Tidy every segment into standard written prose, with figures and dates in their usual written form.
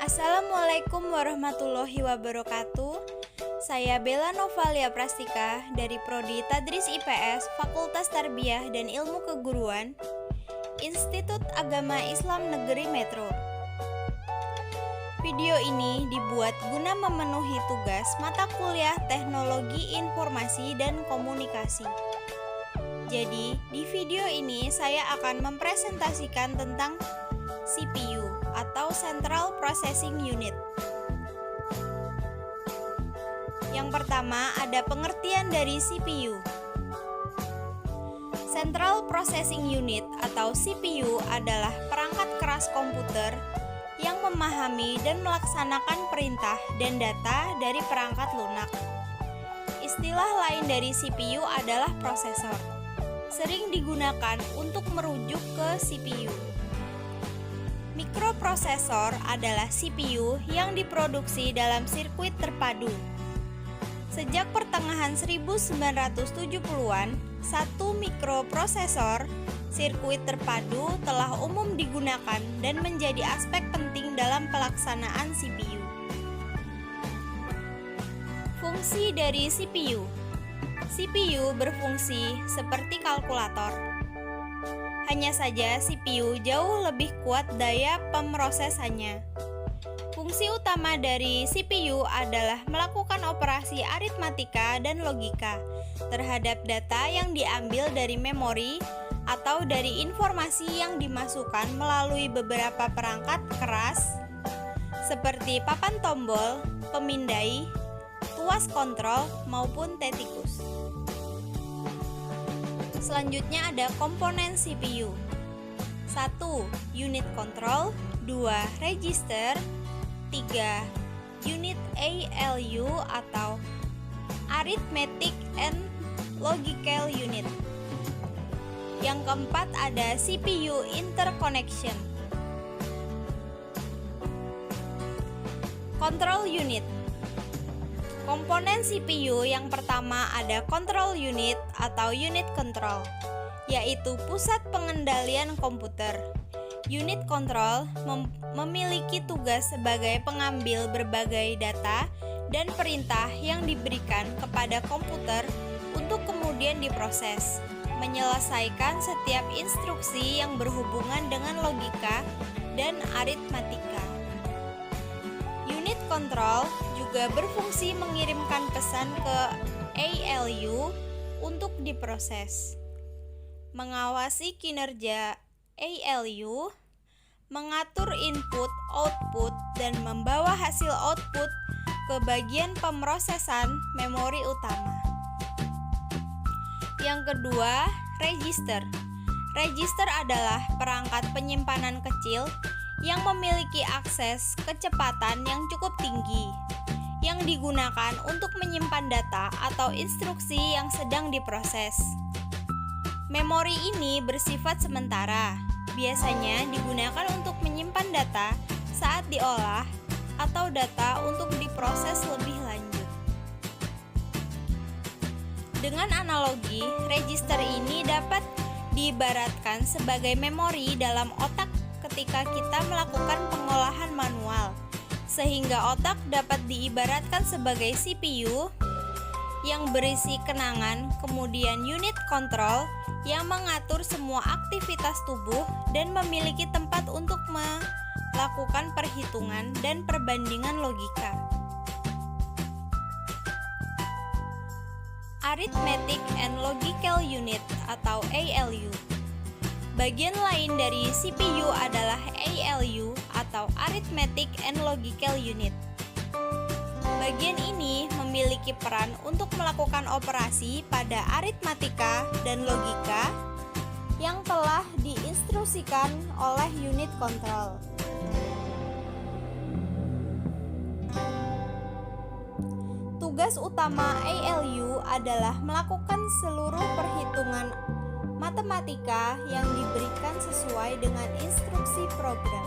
Assalamualaikum warahmatullahi wabarakatuh. Saya Bella Novalia Prastika dari Prodi Tadris IPS Fakultas Tarbiyah dan Ilmu Keguruan, Institut Agama Islam Negeri Metro. Video ini dibuat guna memenuhi tugas mata kuliah Teknologi Informasi dan Komunikasi. Jadi, di video ini saya akan mempresentasikan tentang CPU atau Central Processing Unit. Yang pertama, ada pengertian dari CPU. Central Processing Unit atau CPU adalah perangkat keras komputer yang memahami dan melaksanakan perintah dan data dari perangkat lunak. Istilah lain dari CPU adalah prosesor. Sering digunakan untuk merujuk ke CPU. Mikroprosesor adalah CPU yang diproduksi dalam sirkuit terpadu. Sejak pertengahan 1970-an, satu mikroprosesor sirkuit terpadu telah umum digunakan dan menjadi aspek penting dalam pelaksanaan CPU. Fungsi dari CPU. CPU berfungsi seperti kalkulator. Hanya saja CPU jauh lebih kuat daya pemrosesannya. Fungsi utama dari CPU adalah melakukan operasi aritmatika dan logika terhadap data yang diambil dari memori atau dari informasi yang dimasukkan melalui beberapa perangkat keras seperti papan tombol, pemindai, tuas kontrol, maupun tetikus. Selanjutnya ada komponen CPU. 1. Unit control, 2. Register, 3. Unit ALU atau Arithmetic and Logical Unit. Yang keempat ada CPU interconnection. Control unit. Komponen CPU yang pertama ada control unit atau unit control, yaitu pusat pengendalian komputer. Unit control memiliki tugas sebagai pengambil berbagai data dan perintah yang diberikan kepada komputer untuk kemudian diproses, menyelesaikan setiap instruksi yang berhubungan dengan logika dan aritmatika. Unit control juga berfungsi mengirimkan pesan ke ALU untuk diproses, mengawasi kinerja ALU, mengatur input, output, dan membawa hasil output ke bagian pemrosesan memori utama. Yang kedua, register. Register adalah perangkat penyimpanan kecil yang memiliki akses kecepatan yang cukup tinggi, yang digunakan untuk menyimpan data atau instruksi yang sedang diproses. Memori ini bersifat sementara, biasanya digunakan untuk menyimpan data saat diolah atau data untuk diproses lebih lanjut. Dengan analogi, register ini dapat diibaratkan sebagai memori dalam otak ketika kita melakukan pengolahan manual, sehingga otak dapat diibaratkan sebagai CPU yang berisi kenangan, kemudian unit control yang mengatur semua aktivitas tubuh dan memiliki tempat untuk melakukan perhitungan dan perbandingan logika. Arithmetic and Logical Unit atau ALU. Bagian lain dari CPU adalah ALU atau Arithmetic and Logical Unit. Bagian ini memiliki peran untuk melakukan operasi pada aritmatika dan logika yang telah diinstruksikan oleh unit control. Tugas utama ALU adalah melakukan seluruh perhitungan matematika yang diberikan sesuai dengan instruksi program.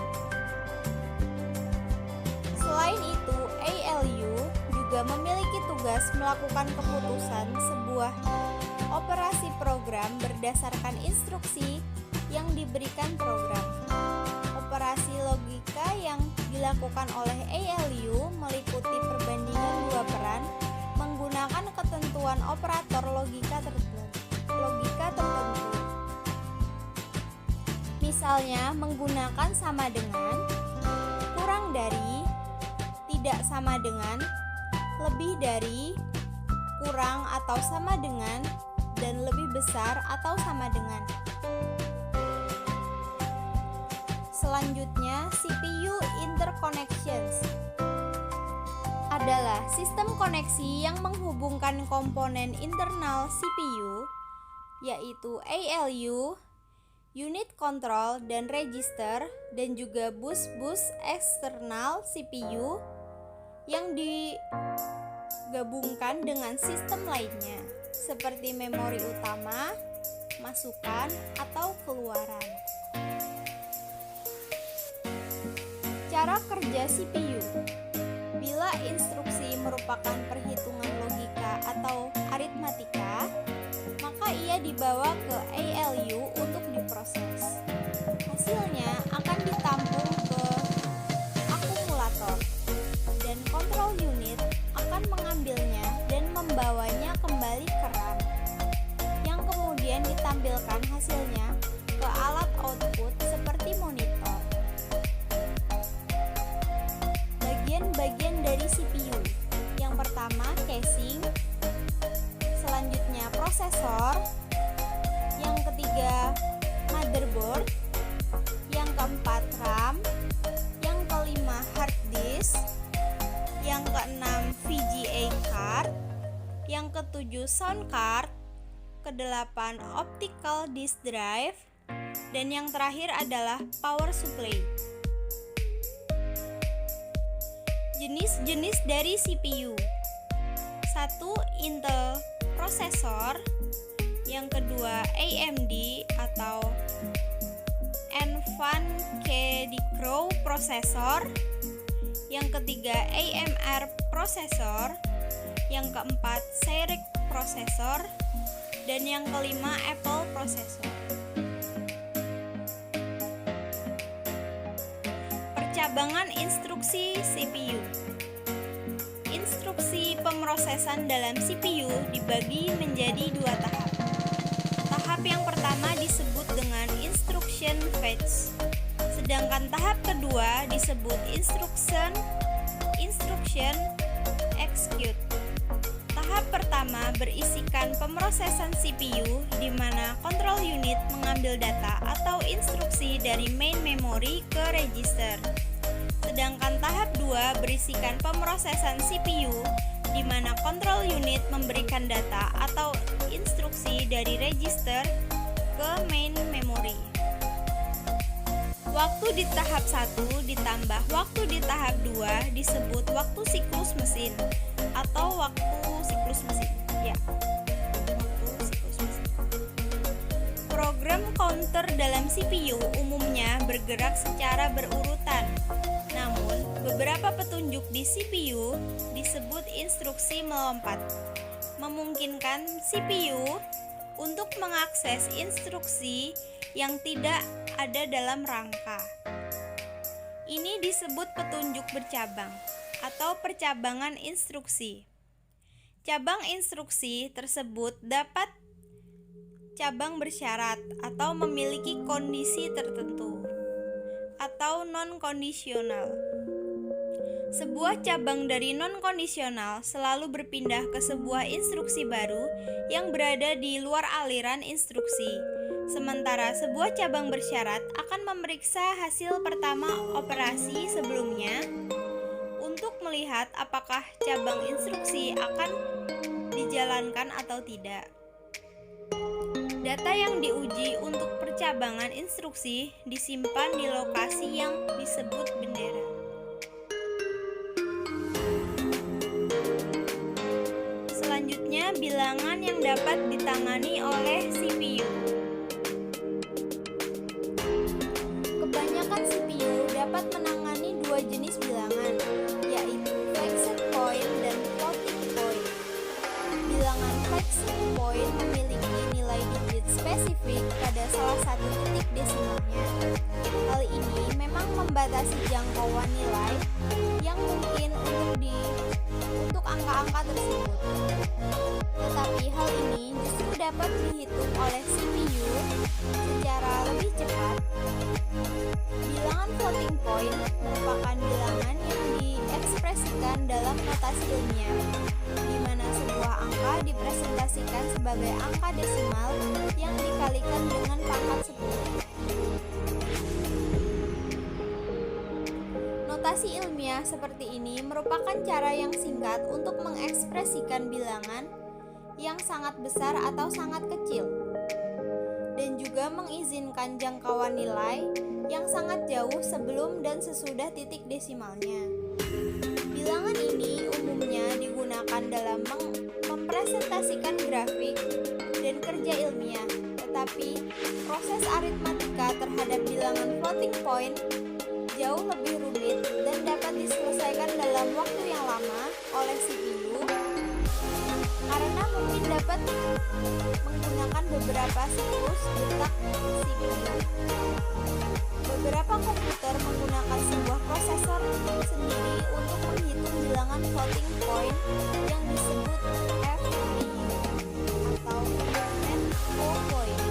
Selain itu, ALU juga memiliki tugas melakukan keputusan sebuah operasi program berdasarkan instruksi yang diberikan program. Operasi logika yang dilakukan dilakukan oleh ALU meliputi perbandingan dua peran menggunakan ketentuan operator logika tertentu. Misalnya menggunakan sama dengan, kurang dari, tidak sama dengan, lebih dari, kurang atau sama dengan, dan lebih besar atau sama dengan. Selanjutnya, CPU interconnections adalah sistem koneksi yang menghubungkan komponen internal CPU, yaitu ALU, unit control dan register, dan juga bus-bus eksternal CPU yang digabungkan dengan sistem lainnya, seperti memori utama, masukan, atau keluaran. Cara kerja CPU. Bila instruksi merupakan perhitungan logika atau aritmatika, maka ia dibawa ke ALU untuk diproses. Hasilnya akan ditampung ke akumulator, dan control unit akan mengambilnya dan membawanya kembali ke RAM, yang kemudian ditampilkan hasilnya ke alat output seperti monitor. Bagian-bagian dari CPU. Yang pertama, casing. Selanjutnya, prosesor. Yang ketiga, motherboard. Yang keempat, RAM. Yang kelima, hard disk. Yang keenam, VGA card. Yang ketujuh, sound card. Kedelapan, optical disk drive. Dan yang terakhir adalah power supply. Jenis-jenis dari CPU. 1. Intel prosesor. Yang kedua AMD atau Nvidia prosesor. Yang ketiga AMR prosesor. Yang keempat Cyrix prosesor. Dan yang kelima Apple prosesor. Percabangan instruksi CPU. Instruksi pemrosesan dalam CPU dibagi menjadi dua tahap. Tahap yang pertama disebut dengan instruction fetch, sedangkan tahap kedua disebut instruction execute. Tahap pertama berisikan pemrosesan CPU di mana control unit mengambil data atau instruksi dari main memory ke register. Sedangkan tahap 2 berisikan pemrosesan CPU di mana control unit memberikan data atau instruksi dari register ke main memory. Waktu di tahap 1 ditambah waktu di tahap 2 disebut waktu siklus mesin atau waktu siklus mesin. Waktu siklus mesin. Program counter dalam CPU umumnya bergerak secara berurutan. Namun, beberapa petunjuk di CPU disebut instruksi melompat, memungkinkan CPU untuk mengakses instruksi yang tidak ada dalam rangka. Ini disebut petunjuk bercabang atau percabangan instruksi. Cabang instruksi tersebut dapat cabang bersyarat atau memiliki kondisi tertentu atau non-kondisional. Sebuah cabang dari non-kondisional selalu berpindah ke sebuah instruksi baru yang berada di luar aliran instruksi. Sementara sebuah cabang bersyarat akan memeriksa hasil pertama operasi sebelumnya untuk melihat apakah cabang instruksi akan dijalankan atau tidak. Data yang diuji untuk percabangan instruksi disimpan di lokasi yang disebut bendera. Selanjutnya, bilangan yang dapat ditangani oleh CPU. Kebanyakan CPU dapat menangani dua jenis bilangan, yaitu fixed point dan floating point. Bilangan fixed point memiliki nilai digit spesifik pada salah satu titik desimalnya. Hal ini memang membatasi jangkauan nilai yang mungkin untuk angka-angka tersebut. Tetapi hal ini justru dapat dihitung oleh CPU secara lebih cepat. Bilangan floating point merupakan bilangan yang diekspresikan dalam notasi ilmiah, di mana sebuah angka dipresentasikan sebagai angka desimal yang dikalikan dengan pangkat 10. Notasi ilmiah seperti ini merupakan cara yang singkat untuk mengekspresikan bilangan yang sangat besar atau sangat kecil, dan juga mengizinkan jangkauan nilai yang sangat jauh sebelum dan sesudah titik desimalnya. Bilangan ini umumnya digunakan dalam mempresentasikan grafik dan kerja ilmiah, tetapi proses aritmatika terhadap bilangan floating point jauh lebih rumit dan dapat diselesaikan dalam waktu yang lama oleh CPU karena mungkin dapat menggunakan beberapa siklus detak CPU. Beberapa komputer menggunakan sebuah prosesor sendiri untuk menghitung bilangan floating point yang disebut FPU atau Finite Flow Point.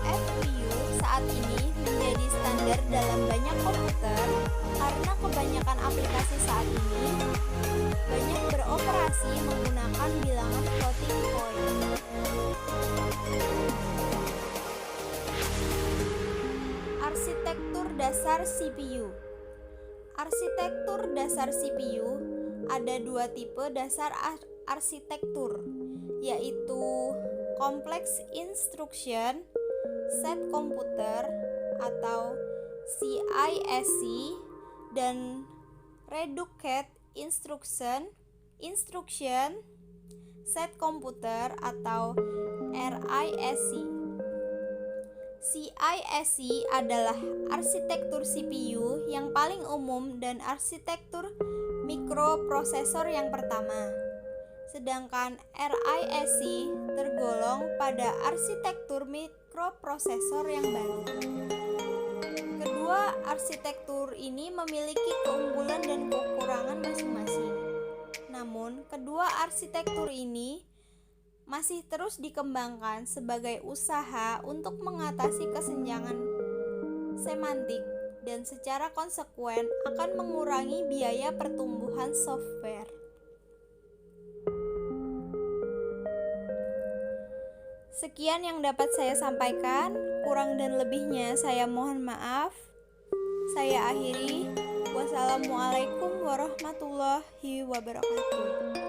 FPU saat ini menjadi standar dalam banyak komputer karena kebanyakan aplikasi saat ini banyak beroperasi menggunakan bilangan floating point. Arsitektur dasar CPU. Arsitektur dasar CPU ada dua tipe dasar arsitektur, yaitu Complex Instruction Set Computer atau CISC dan Reduced Instruction Set Computer atau RISC. CISC adalah arsitektur CPU yang paling umum dan arsitektur mikroprosesor yang pertama. Sedangkan RISC tergolong pada arsitektur mikroprosesor yang baru. Kedua arsitektur ini memiliki keunggulan dan kekurangan masing-masing. Namun, kedua arsitektur ini masih terus dikembangkan sebagai usaha untuk mengatasi kesenjangan semantik dan secara konsekuen akan mengurangi biaya pertumbuhan software. Sekian yang dapat saya sampaikan, kurang dan lebihnya saya mohon maaf. Saya akhiri. Wassalamualaikum warahmatullahi wabarakatuh.